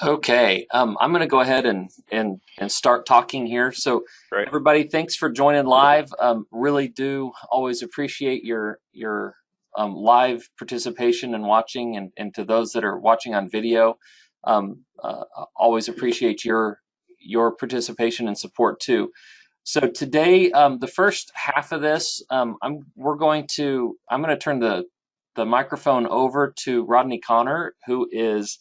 Okay, I'm going to go ahead and start talking here. So, Right. everybody, thanks for joining live. Really do always appreciate your live participation and watching, and to those that are watching on video, always appreciate your participation and support too. So today, the first half of this, I'm going to turn the microphone over to Rodney Connor, who is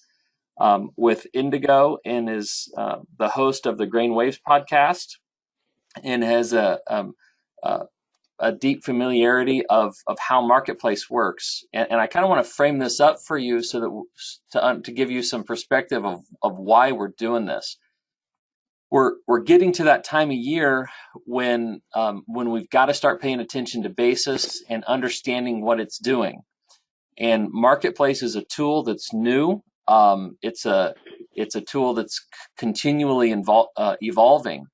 with Indigo and is the host of the Grain Waves podcast and has a, a deep familiarity of how marketplace works. And I kind of want to frame this up for you so to give you some perspective of why we're doing this. We're getting to that time of year when we've got to start paying attention to basis and understanding what it's doing. And marketplace is a tool that's new. It's a tool that's continually evolving,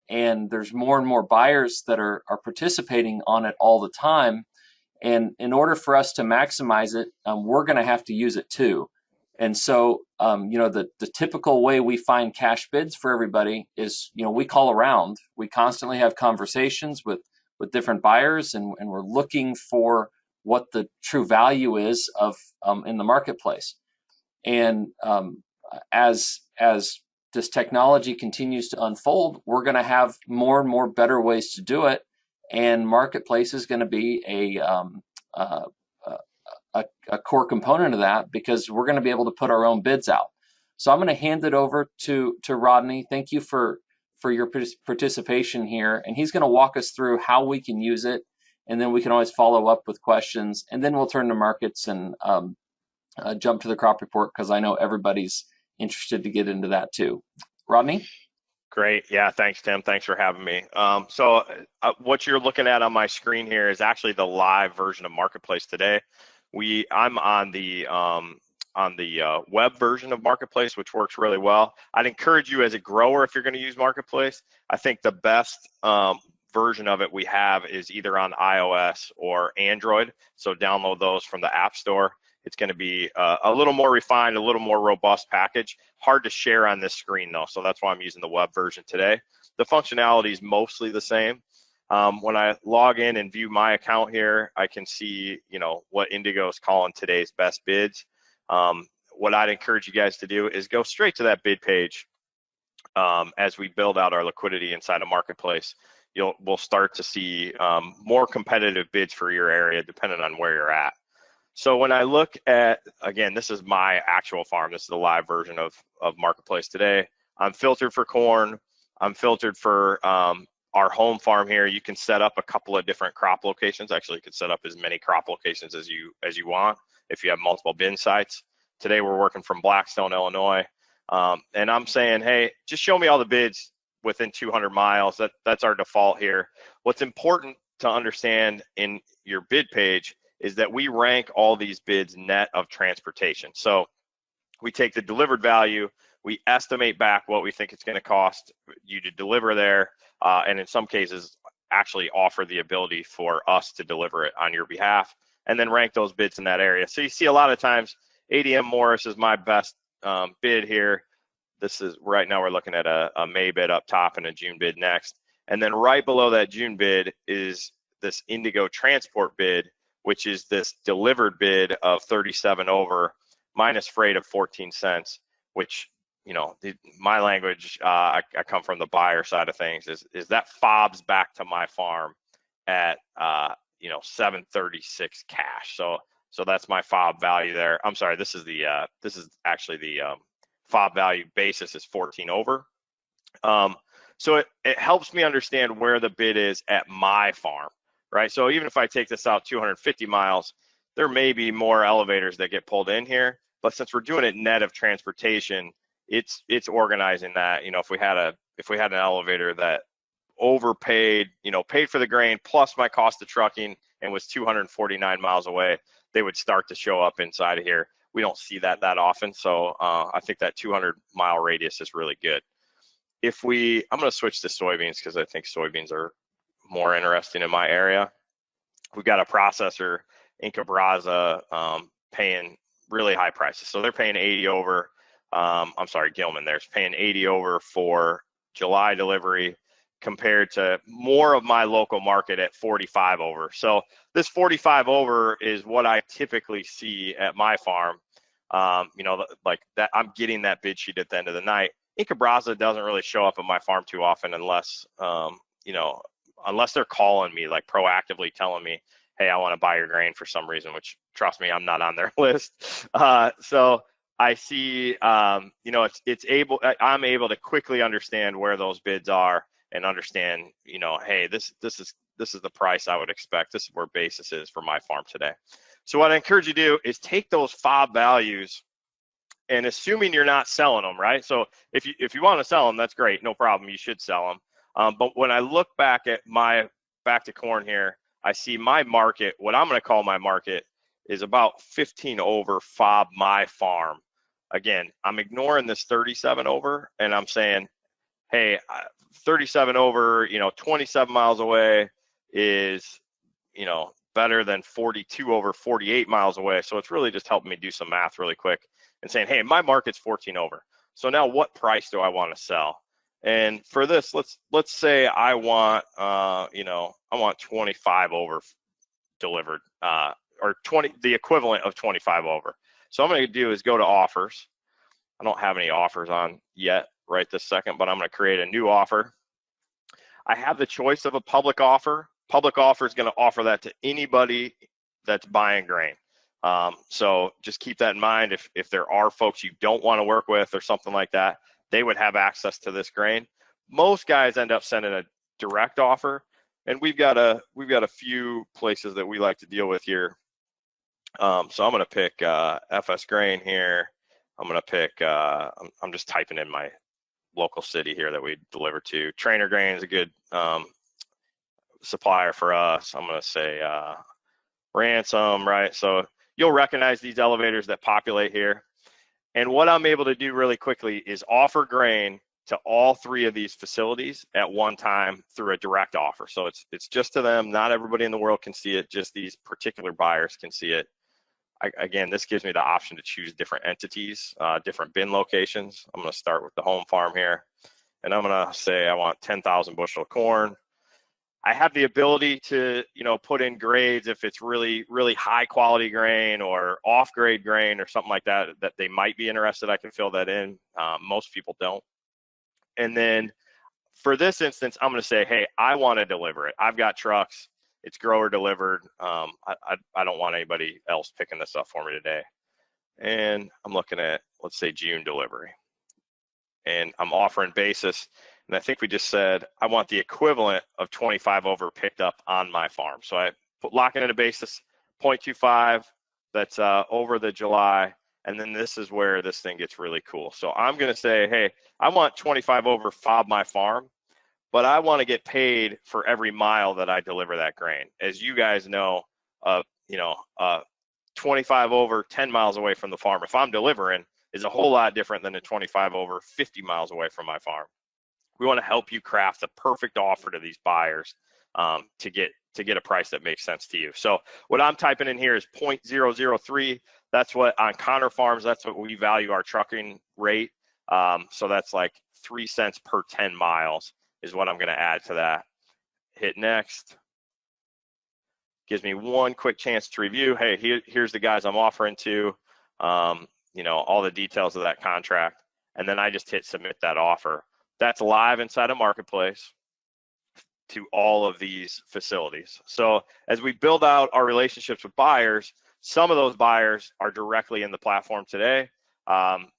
and there's more and more buyers that are participating on it all the time. And in order for us to maximize it, we're going to have to use it too. And so, the typical way we find cash bids for everybody is, we call around. We constantly have conversations with different buyers, and we're looking for what the true value is of in the marketplace. And as this technology continues to unfold, we're going to have more and more better ways to do it, and marketplace is going to be uh, a core component of that because we're going to be able to put our own bids out. So I'm going to hand it over to Rodney. Thank you for your participation here, and he's going to walk us through how we can use it, and then we can always follow up with questions, and then we'll turn to markets and jump to the crop report because I know everybody's interested to get into that too. Rodney? Great. Yeah. Thanks, Tim. Thanks for having me. What you're looking at on my screen here is actually the live version of Marketplace today. I'm on the web version of Marketplace, which works really well. I'd encourage you as a grower, if you're going to use Marketplace, I think the best version of it we have is either on iOS or Android. So download those from the App Store. It's going to be a little more refined, a little more robust package. Hard to share on this screen though, so that's why I'm using the web version today. The functionality is mostly the same. When I log in and view my account here, I can see, what Indigo is calling today's best bids. What I'd encourage you guys to do is go straight to that bid page. As we build out our liquidity inside a marketplace, we'll start to see more competitive bids for your area depending on where you're at. So when I look at, again, this is my actual farm. This is the live version of Marketplace today. I'm filtered for corn. I'm filtered for our home farm here. You can set up a couple of different crop locations. Actually, you can set up as many crop locations as you want if you have multiple bin sites. Today we're working from Blackstone, Illinois. And I'm saying, hey, just show me all the bids within 200 miles. That's our default here. What's important to understand in your bid page is that we rank all these bids net of transportation. So we take the delivered value, we estimate back what we think it's going to cost you to deliver there, and in some cases actually offer the ability for us to deliver it on your behalf, and then rank those bids in that area. So you see a lot of times ADM Morris is my best bid here. This is right now we're looking at a May bid up top and a June bid next. And then right below that June bid is this Indigo transport bid, which is this delivered bid of 37 over minus freight of 14 cents, which, my language, I come from the buyer side of things, is that fobs back to my farm at, 736 cash. So that's my fob value there. I'm sorry, this is actually the fob value basis is 14 over. So it helps me understand where the bid is at my farm. Right, so even if I take this out 250 miles, there may be more elevators that get pulled in here. But since we're doing it net of transportation, it's organizing that. If we had an elevator that overpaid, paid for the grain plus my cost of trucking and was 249 miles away, they would start to show up inside of here. We don't see that often, so I think that 200-mile radius is really good. I'm going to switch to soybeans because I think soybeans are more interesting in my area. We've got a processor, Inca Braza, paying really high prices. So they're paying 80 over. I'm sorry, Gilman there's paying 80 over for July delivery compared to more of my local market at 45 over. So this 45 over is what I typically see at my farm. You know, like that, I'm getting that bid sheet at the end of the night. Inca Brasa doesn't really show up at my farm too often unless, you know, unless they're calling me, like proactively telling me, hey, I want to buy your grain for some reason, which trust me, I'm not on their list. So I see, you know, I'm able to quickly understand where those bids are and understand, you know, hey, this is the price I would expect. This is where basis is for my farm today. So what I encourage you to do is take those FOB values, and assuming you're not selling them, right? So if you want to sell them, that's great, no problem. You should sell them. But when I look back at back to corn here, I see my market. What I'm going to call my market is about 15 over FOB my farm. Again, I'm ignoring this 37 over, and I'm saying, hey, 37 over, you know, 27 miles away is, you know, better than 42 over 48 miles away. So it's really just helping me do some math really quick and saying, hey, my market's 14 over. So now what price do I want to sell? And for this, let's say I want, you know, I want 25 over delivered, or 20, the equivalent of 25 over. So I'm going to do is go to offers. I don't have any offers on yet right this second, but I'm going to create a new offer. I have the choice of a public offer. Public offer is going to offer that to anybody that's buying grain. So just keep that in mind. If there are folks you don't want to work with or something like that, they would have access to this grain. Most guys end up sending a direct offer, and we've got a few places that we like to deal with here. So I'm going to pick FS Grain here. I'm going to pick, I'm just typing in my local city here that we deliver to. Trainer Grain is a good supplier for us. I'm going to say Ransom, right? So you'll recognize these elevators that populate here. And what I'm able to do really quickly is offer grain to all three of these facilities at one time through a direct offer. So it's just to them. Not everybody in the world can see it. Just these particular buyers can see it. Again, this gives me the option to choose different entities, different bin locations. I'm going to start with the home farm here, and I'm going to say I want 10,000 bushel of corn. I have the ability to, you know, put in grades if it's really, really high quality grain or off grade grain or something like that, that they might be interested. I can fill that in. Most people don't. And then for this instance, I'm going to say, hey, I want to deliver it. I've got trucks. It's grower delivered. I don't want anybody else picking this up for me today. And I'm looking at, let's say, June delivery. And I'm offering basis. And I think we just said, I want the equivalent of 25 over picked up on my farm. So I lock it in a basis, 0.25, that's over the July. And then this is where this thing gets really cool. So I'm going to say, hey, I want 25 over FOB my farm, but I want to get paid for every mile that I deliver that grain. As you guys know, you know, 25 over 10 miles away from the farm, if I'm delivering, is a whole lot different than a 25 over 50 miles away from my farm. We want to help you craft the perfect offer to these buyers to get a price that makes sense to you. So what I'm typing in here is 0.003. That's what on Connor Farms, that's what we value our trucking rate. So that's like 3 cents per 10 miles is what I'm going to add to that. Hit next. Gives me one quick chance to review. Hey, here's the guys I'm offering to, you know, all the details of that contract. And then I just hit submit that offer. That's live inside a marketplace to all of these facilities. So as we build out our relationships with buyers, some of those buyers are directly in the platform today.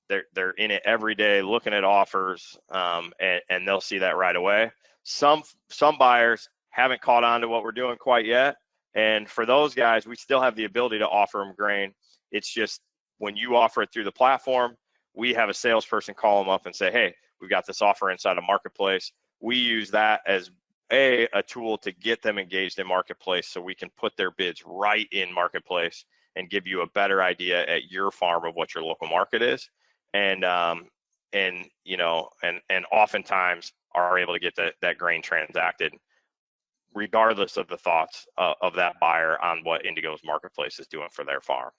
They're in it every day looking at offers, and they'll see that right away. Some buyers haven't caught on to what we're doing quite yet. And for those guys, we still have the ability to offer them grain. It's just when you offer it through the platform, we have a salesperson call them up and say, hey, we've got this offer inside a marketplace. We use that as a tool to get them engaged in marketplace so we can put their bids right in marketplace and give you a better idea at your farm of what your local market is. And you know, and oftentimes are able to get that grain transacted regardless of the thoughts of that buyer on what Indigo's marketplace is doing for their farm.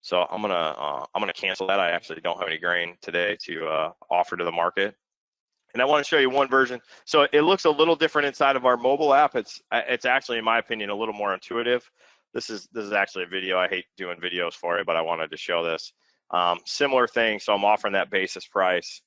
So I'm gonna cancel that. I actually don't have any grain today to offer to the market. And I want to show you one version. So it looks a little different inside of our mobile app. It's actually, in my opinion, a little more intuitive. This is actually a video. I hate doing videos for it, but I wanted to show this. Similar thing. So I'm offering that basis price,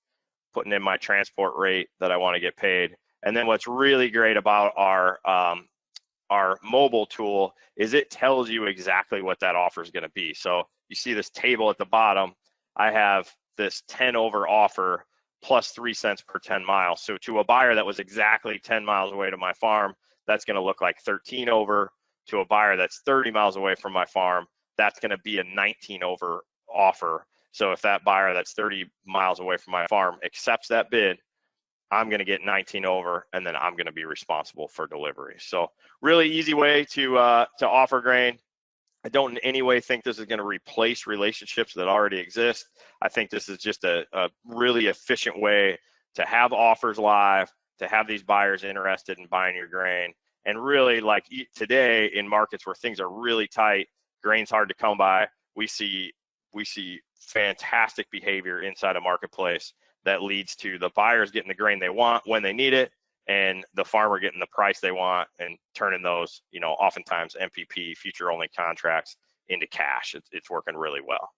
putting in my transport rate that I want to get paid. And then what's really great about our mobile tool is it tells you exactly what that offer is going to be. So you see this table at the bottom. I have this 10 over offer plus 3 cents per 10 miles. So to a buyer that was exactly 10 miles away to my farm, that's going to look like 13 over. To a buyer that's 30 miles away from my farm, that's going to be a 19 over offer. So if that buyer that's 30 miles away from my farm accepts that bid, I'm going to get 19 over, and then I'm going to be responsible for delivery. So really easy way to offer grain. I don't in any way think this is going to replace relationships that already exist. I think this is just a really efficient way to have offers live, to have these buyers interested in buying your grain. And really, like today in markets where things are really tight, grain's hard to come by, we see fantastic behavior inside a marketplace that leads to the buyers getting the grain they want when they need it, and the farmer getting the price they want and turning those, oftentimes MPP, future only contracts, into cash. It's working really well.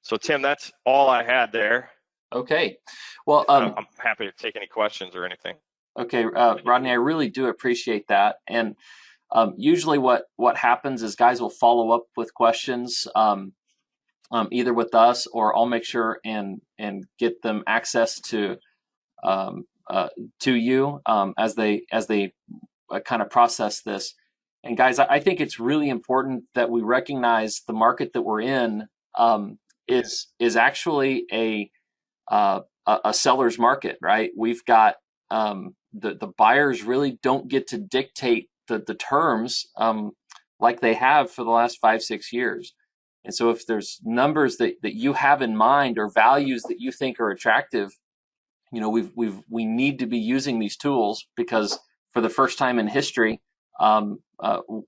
So Tim, that's all I had there. Okay. Well, I'm happy to take any questions or anything. okay, Rodney, I really do appreciate that. And usually what happens is guys will follow up with questions, either with us, or I'll make sure and get them access um, to you as they kind of process this. And guys, I think it's really important that we recognize the market that we're in is actually a seller's market, right? We've got the buyers really don't get to dictate the terms like they have for the last 5-6 years. And so if there's numbers that you have in mind, or values that you think are attractive, we need to be using these tools, because for the first time in history,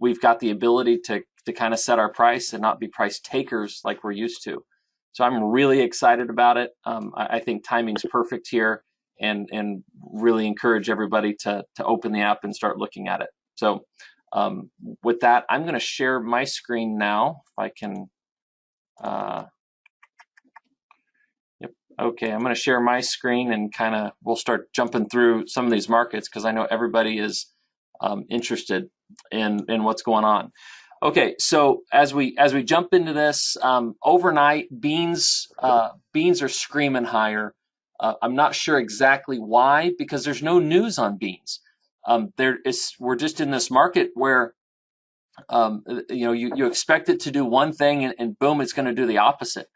we've got the ability to kind of set our price and not be price takers like we're used to. So I'm really excited about it. I think timing's perfect here, and really encourage everybody to open the app and start looking at it. So with that, I'm going to share my screen now, if I can. Yep. Okay, I'm going to share my screen, and kind of we'll start jumping through some of these markets, because I know everybody is interested in what's going on. Okay, so as we jump into this, overnight beans are screaming higher. I'm not sure exactly why, because there's no news on beans. We're just in this market where you expect it to do one thing, and boom, it's going to do the opposite.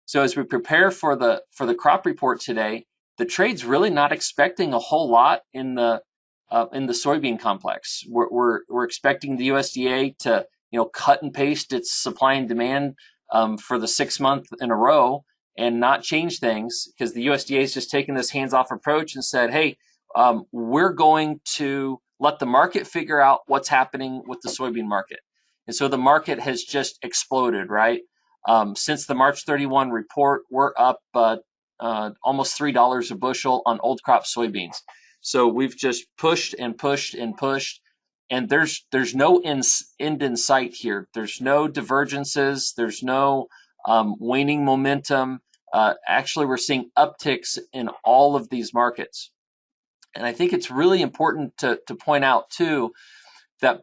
So as we prepare for the crop report today, the trade's really not expecting a whole lot in the soybean complex. We're expecting the USDA to cut and paste its supply and demand for the 6th month in a row, and not change things, because the USDA is just taking this hands-off approach and said, hey, we're going to let the market figure out what's happening with the soybean market. And so the market has just exploded, right? Since the March 31 report, we're up almost $3 a bushel on old crop soybeans. So we've just pushed and pushed and pushed, and there's no end in sight here. There's no divergences. There's no waning momentum. Actually, we're seeing upticks in all of these markets. And I think it's really important to point out too that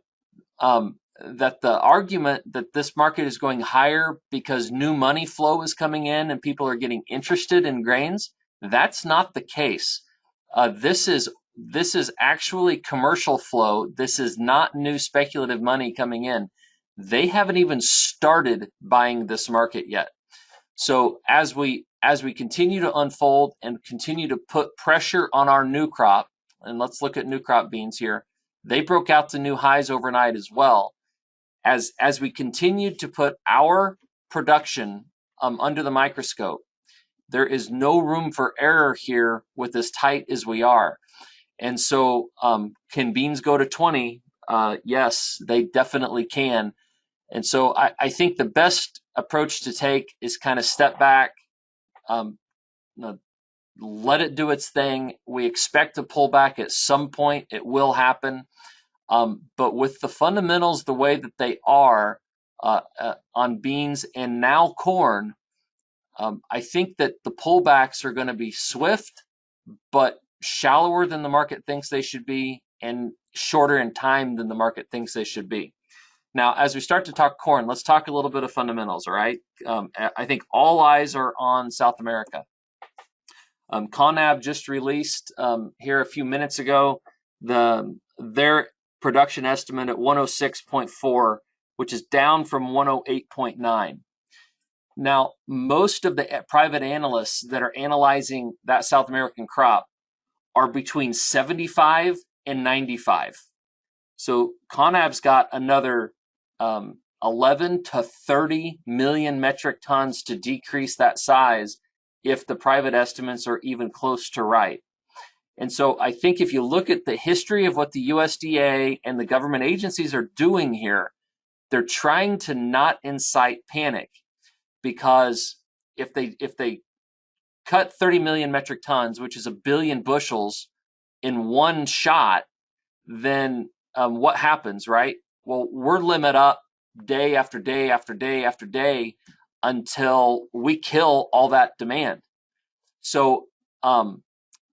that the argument that this market is going higher because new money flow is coming in and people are getting interested in grains, that's not the case. This is actually commercial flow. This is not new speculative money coming in. They haven't even started buying this market yet. So as we continue to unfold and continue to put pressure on our new crop, and let's look at new crop beans here, they broke out to new highs overnight as well. As we continue to put our production under the microscope, there is no room for error here with as tight as we are. And so can beans go to 20? Yes, they definitely can. And so I think the best approach to take is kind of step back, um, let it do its thing. We expect to pull back at some point. It will happen. But with the fundamentals the way that they are on beans and now corn, I think that the pullbacks are going to be swift, but shallower than the market thinks they should be and shorter in time than the market thinks they should be. Now, as we start to talk corn, let's talk a little bit of fundamentals, all right? I think all eyes are on South America. Conab just released here a few minutes ago their production estimate at 106.4, which is down from 108.9. Now, most of the private analysts that are analyzing that South American crop are between 75 and 95. So Conab's got another 11 to 30 million metric tons to decrease that size if the private estimates are even close to right. And so I think if you look at the history of what the USDA and the government agencies are doing here, they're trying to not incite panic, because if they cut 30 million metric tons, which is a billion bushels in one shot, then what happens, right? Well, we're limit up day after day after day after day until we kill all that demand. So, and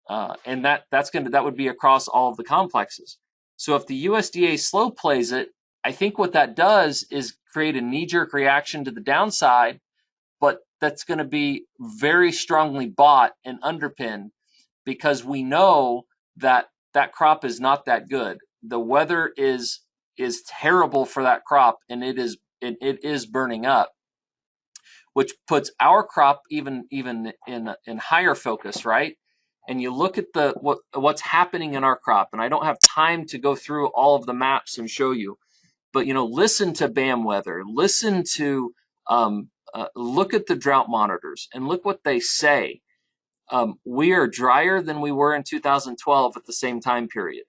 that would be across all of the complexes. So if the USDA slow plays it, I think what that does is create a knee-jerk reaction to the downside, but that's going to be very strongly bought and underpinned, because we know that that crop is not that good. The weather is terrible for that crop, and it is burning up, which puts our crop even in higher focus, right? And you look at what's happening in our crop, and I don't have time to go through all of the maps and show you, but listen to BAM weather, listen to look at the drought monitors, and look what they say. We are drier than we were in 2012 at the same time period.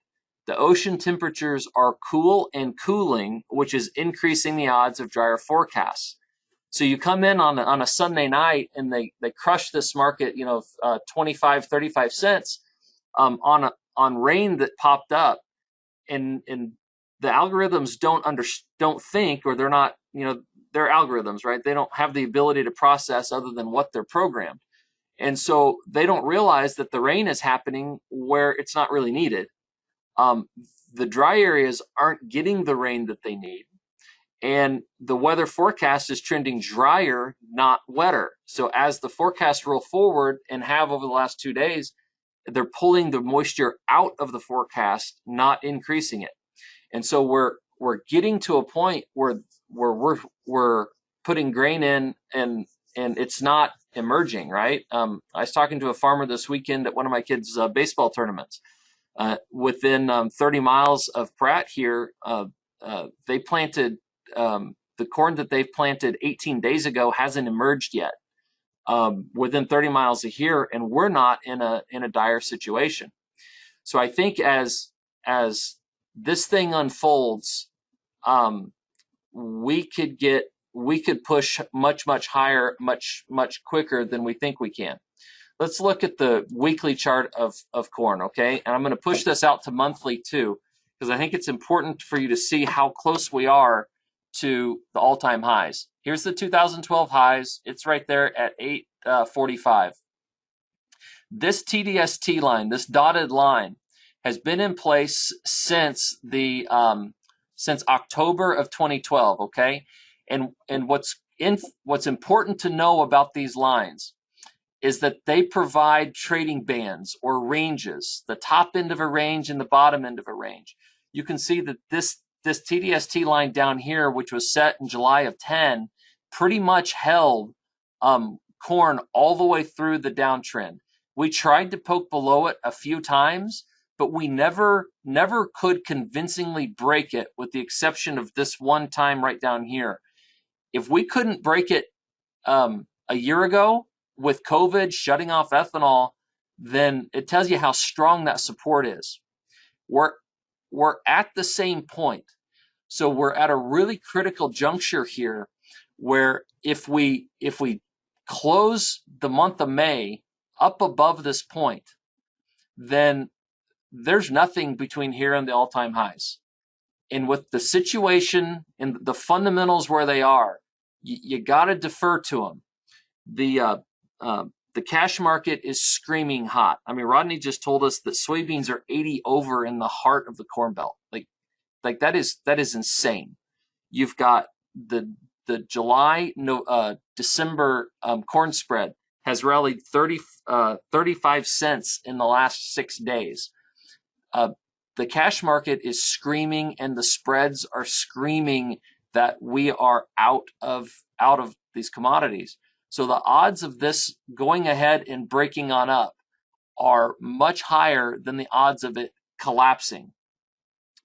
The ocean temperatures are cool and cooling, which is increasing the odds of drier forecasts. So you come in on a Sunday night and they crush this market, 25, 35 cents on rain that popped up, and the algorithms don't think, or they're not, they're algorithms, right? They don't have the ability to process other than what they're programmed. And so they don't realize that the rain is happening where it's not really needed. The dry areas aren't getting the rain that they need. And the weather forecast is trending drier, not wetter. So as the forecasts roll forward and have over the last 2 days, they're pulling the moisture out of the forecast, not increasing it. And so we're getting to a point where we're putting grain in and it's not emerging, right? I was talking to a farmer this weekend at one of my kids' baseball tournaments. Within 30 miles of Pratt here, they planted the corn that they've planted 18 days ago hasn't emerged yet. Within 30 miles of here, and we're not in a dire situation. So I think as this thing unfolds, we could push much higher, much quicker than we think we can. Let's look at the weekly chart of corn, okay? And I'm going to push this out to monthly too, because I think it's important for you to see how close we are to the all-time highs. Here's the 2012 highs. It's right there at 845. This TDST line, this dotted line, has been in place since October of 2012. Okay, and what's important to know about these lines is that they provide trading bands or ranges, the top end of a range and the bottom end of a range. You can see that this TDST line down here, which was set in July of 10, pretty much held corn all the way through the downtrend. We tried to poke below it a few times, but we never could convincingly break it, with the exception of this one time right down here. If we couldn't break it a year ago with COVID shutting off ethanol, then it tells you how strong that support is. we're at the same point. So we're at a really critical juncture here, where if we close the month of May up above this point, then there's nothing between here and the all-time highs. And with the situation and the fundamentals where they are, you got to defer to them. The cash market is screaming hot. I mean, Rodney just told us that soybeans are 80 over in the heart of the Corn Belt. Like that is insane. You've got the July December corn spread has rallied 35 cents in the last 6 days. The cash market is screaming, and the spreads are screaming that we are out of these commodities. So the odds of this going ahead and breaking on up are much higher than the odds of it collapsing.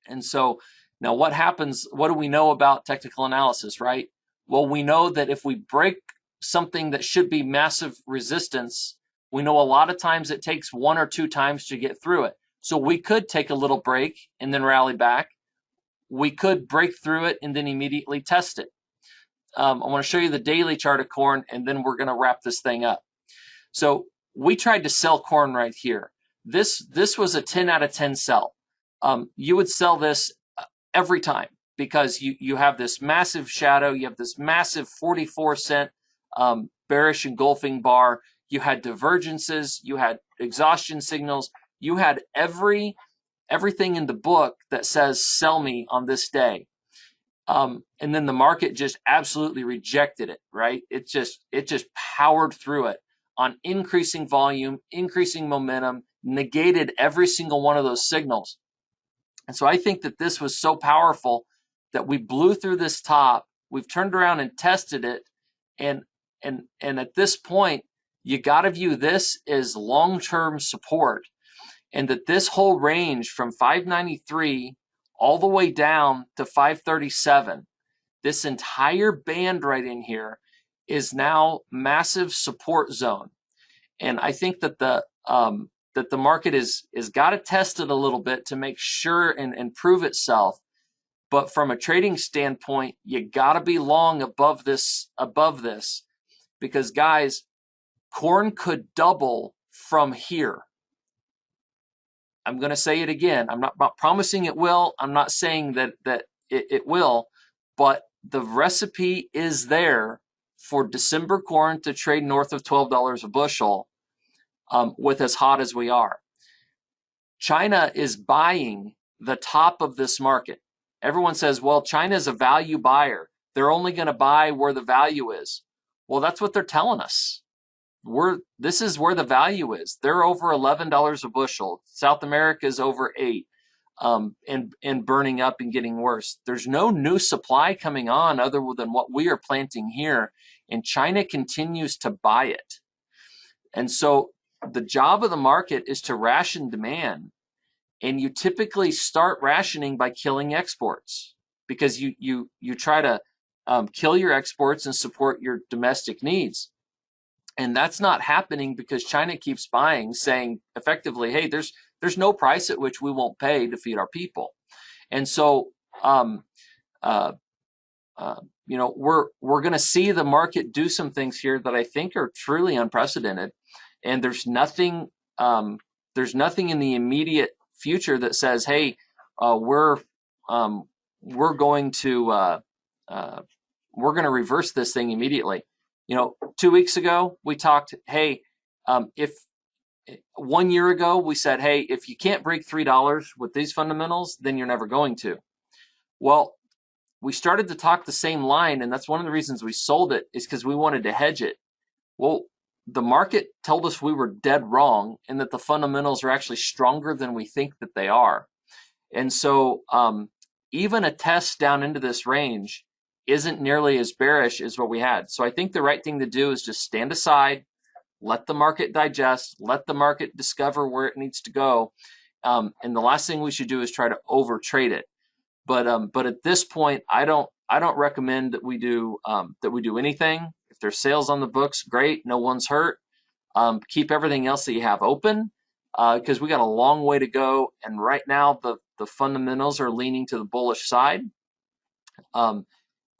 And so now what happens? What do we know about technical analysis, right? Well, we know that if we break something that should be massive resistance, we know a lot of times it takes 1 or 2 times to get through it. So we could take a little break and then rally back. We could break through it and then immediately test it. I want to show you the daily chart of corn, and then we're going to wrap this thing up. So we tried to sell corn right here. This was a 10 out of 10 sell. You would sell this every time, because you have this massive shadow, you have this massive 44-cent bearish engulfing bar, you had divergences, you had exhaustion signals, you had everything in the book that says sell me on this day. And then the market just absolutely rejected it, right? It just powered through it on increasing volume, increasing momentum, negated every single one of those signals. And so I think that this was so powerful that we blew through this top. We've turned around and tested it, and at this point, you got to view this as long-term support, and that this whole range from 593 all the way down to 537, this entire band right in here is now massive support zone. And I think that the market is got to test it a little bit to make sure and prove itself. But from a trading standpoint, you got to be long above this, because guys, corn could double from here. I'm going to say it again. I'm not promising it will. I'm not saying that it will, but the recipe is there for December corn to trade north of $12 a bushel, with as hot as we are. China is buying the top of this market. Everyone says, well, China is a value buyer. They're only going to buy where the value is. Well, that's what they're telling us. This is where the value is. They're over $11 a bushel. South America is over $8, and burning up and getting worse. There's no new supply coming on other than what we are planting here, and China continues to buy it. And so the job of the market is to ration demand, and you typically start rationing by killing exports, because you try to kill your exports and support your domestic needs. And that's not happening because China keeps buying, saying effectively, hey, there's no price at which we won't pay to feed our people. And so we're going to see the market do some things here that I think are truly unprecedented. And there's nothing in the immediate future that says, hey, we're going to reverse this thing immediately. 2 weeks ago we talked, hey, if 1 year ago we said, hey, if you can't break $3 with these fundamentals, then you're never going to. Well, we started to talk the same line, and that's one of the reasons we sold it, is because we wanted to hedge it. Well, the market told us we were dead wrong, and that the fundamentals are actually stronger than we think that they are. And so even a test down into this range isn't nearly as bearish as what we had. So I think the right thing to do is just stand aside, let the market digest, let the market discover where it needs to go. And the last thing we should do is try to overtrade it. But at this point, I don't recommend that we do anything. If there's sales on the books, great, no one's hurt. Keep everything else that you have open. because we got a long way to go. And right now, the fundamentals are leaning to the bullish side.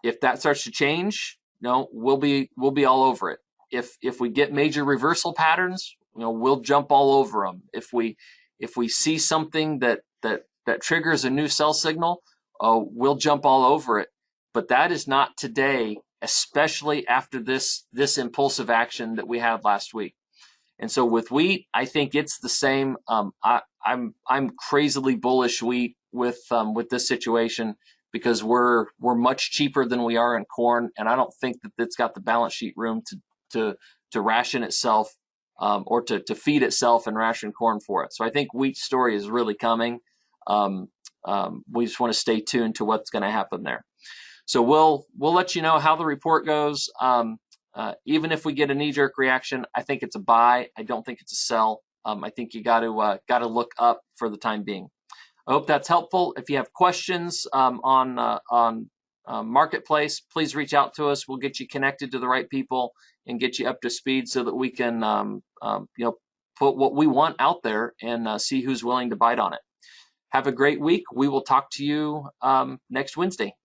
If that starts to change, we'll be all over it. If we get major reversal patterns, we'll jump all over them. If we see something that triggers a new sell signal, we'll jump all over it. But that is not today, especially after this impulsive action that we had last week. And so with wheat, I think it's the same. I'm crazily bullish wheat with this situation, because we're much cheaper than we are in corn, and I don't think that it's got the balance sheet room to ration itself, or to feed itself and ration corn for it. So I think wheat story is really coming. We just want to stay tuned to what's going to happen there. So we'll let you know how the report goes. Even if we get a knee-jerk reaction, I think it's a buy. I don't think it's a sell. I think you got to look up for the time being. I hope that's helpful. If you have questions on Marketplace, please reach out to us. We'll get you connected to the right people and get you up to speed so that we can put what we want out there and see who's willing to bite on it. Have a great week. We will talk to you next Wednesday.